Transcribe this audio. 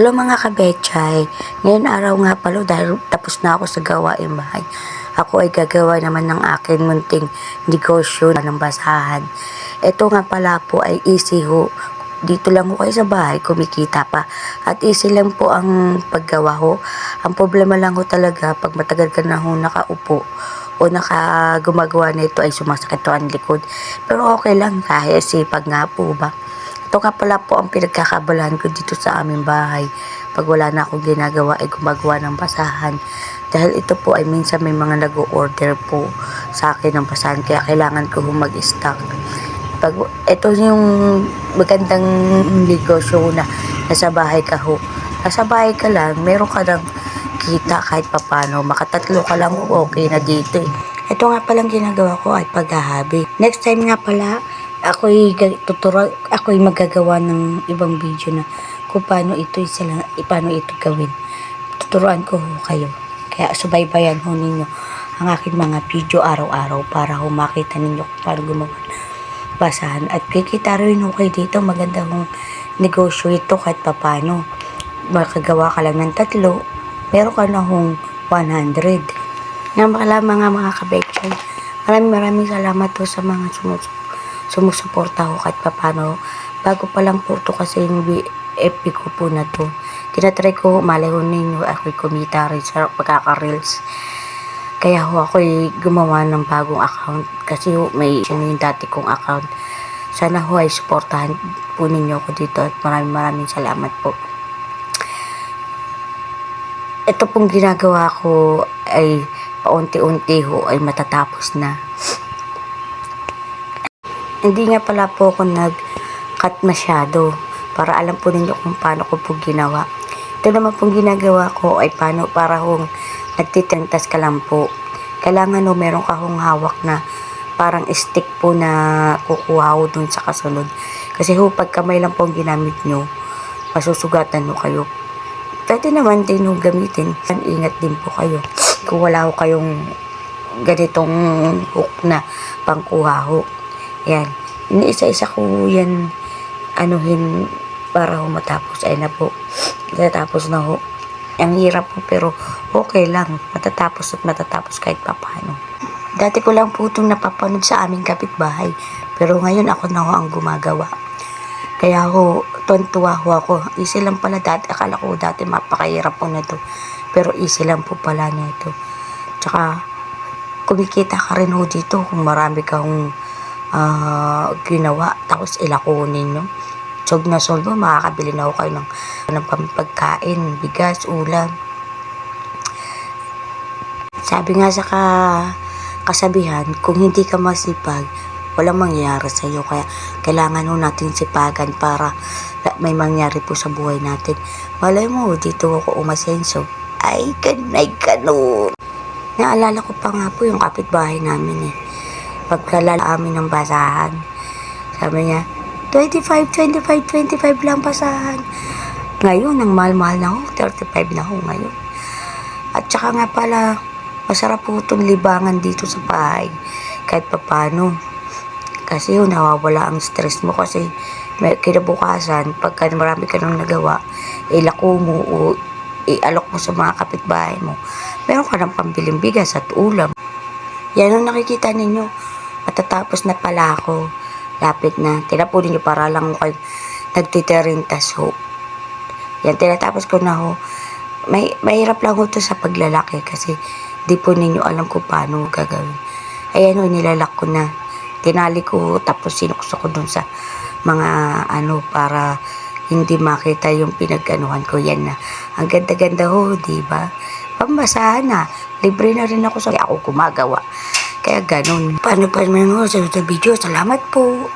Hello mga kabechay, ngayon araw nga pala dahil tapos na ako sa gawaing bahay. Ako ay gagawa naman ng akin munting negosyo ng basahan. Ito nga pala po ay easy ho. Dito lang ho kayo sa bahay, kumikita pa. At easy lang po ang paggawa ho. Ang problema lang ho talaga pag matagal ka na ho nakaupo o gumagawa nito ay sumasakit ho ang likod. Pero okay lang kahit sipag nga po ba. Ito nga pala po ang pinagkakabalahan ko dito sa aming bahay. Pag wala na akong ginagawa ay gumagawa ng basahan. Dahil ito po ay minsan may mga nag-o-order po sa akin ng basahan kaya kailangan ko mag-stock. Ito yung magandang negosyo na nasa bahay ka ho. Nasa bahay ka lang, meron ka ng kita kahit papano. Makatatlo ka lang okay na dito eh. Ito nga palang ginagawa ko ay paghahabi. Next time nga pala, ako'y magagawa ng ibang video na kung paano ito gawin. Tuturuan ko ho kayo. Kaya subaybayan ho ninyo ang aking mga video araw-araw para ho makita ninyo kung paano gumawa basahan. At kikita rin ho kayo dito. Maganda hong negosyo ito kahit papano. Makagawa ka lang ng 3, meron ka na hong 100. Mga kabechay. Maraming salamat ho sa mga sumusuporta ko kahit papano. Bago pa lang po ito kasi yung FB ko po na to. Tinatry ko, malay ho ninyo, ako'y kumita rin sa pagkaka-reels. Kaya ho ako'y gumawa ng bagong account. Kasi ho, may yung dati kong account. Sana ho ay suportahan po ninyo ko dito at maraming salamat po. Ito pong ginagawa ko ay paunti-unti ho ay matatapos na. Hindi nga pala po ako nag-cut masyado para alam po ninyo kung paano ko po ginawa. Ito naman pong ginagawa ko ay paano para hong nagtitintas ka lang po. Kailangan ho meron ka hong hawak na parang stick po na kukuha ho dun sa kasunod. Kasi ho pag kamay lang po ang ginamit nyo, masusugatan ho kayo. Pwede naman din ho gamitin. Ingat din po kayo. Kung wala ho kayong ganitong hook na pangkuha ho. Yan. Iniisa-isa ko yan anuhin para ho matapos. Ay na po. Matatapos na ho. Ang hirap po pero okay lang. Matatapos kahit papano. Dati ko lang po itong napapanood sa aming kapitbahay. Pero ngayon ako na ho ang gumagawa. Kaya ho, tuwa ho ako. Easy lang pala dati. Akala ko dati mapakahirap po na to. Pero easy lang po pala na ito. Tsaka, kumikita ka rin ho dito kung marami kang ginawa tapos ilakunin nyo. Sog na soldo, makakabili na ako kayo ng pagkain, bigas, ulam. Sabi nga sa kasabihan, kung hindi ka masipag, walang mangyayari sa iyo. Kaya kailangan ho natin sipagan para may mangyari po sa buhay natin. Malay mo, dito ako umasenso. Ay, ganun. Naalala ko pa nga po yung kapitbahay namin eh. Pagkalala amin ng basahan. Sabi niya, 25 lang basahan. Ngayon, ang mahal-mahal na ho, 35 na ho ngayon. At saka nga pala, masarap po itong libangan dito sa bahay. Kahit papano. Kasi yun, nawawala ang stress mo kasi may kinabukasan, pagka marami ka nang nagawa, ilako mo o ialok mo sa mga kapitbahay mo. Meron ka ng pambiling bigas at ulam. Yan ang nakikita ninyo. Matatapos na pala ako. Lapit na. Tinapunin nyo para lang kayo nagtitirintas ho. Yan, tinatapos ko na ho. Mahirap lang ho ito sa paglalaki kasi di po ninyo alam kung paano gagawin. Ayan ho, nilalak ko na. Tinali ko ho, tapos sinukso ko dun sa mga para hindi makita yung pinag-anuhan ko. Yan na. Ang ganda-ganda ho, diba? Pambasahan na. Libre na rin ako sa ako gumagawa. Kaya ganun. Paano pa naman ho sa video? Salamat po.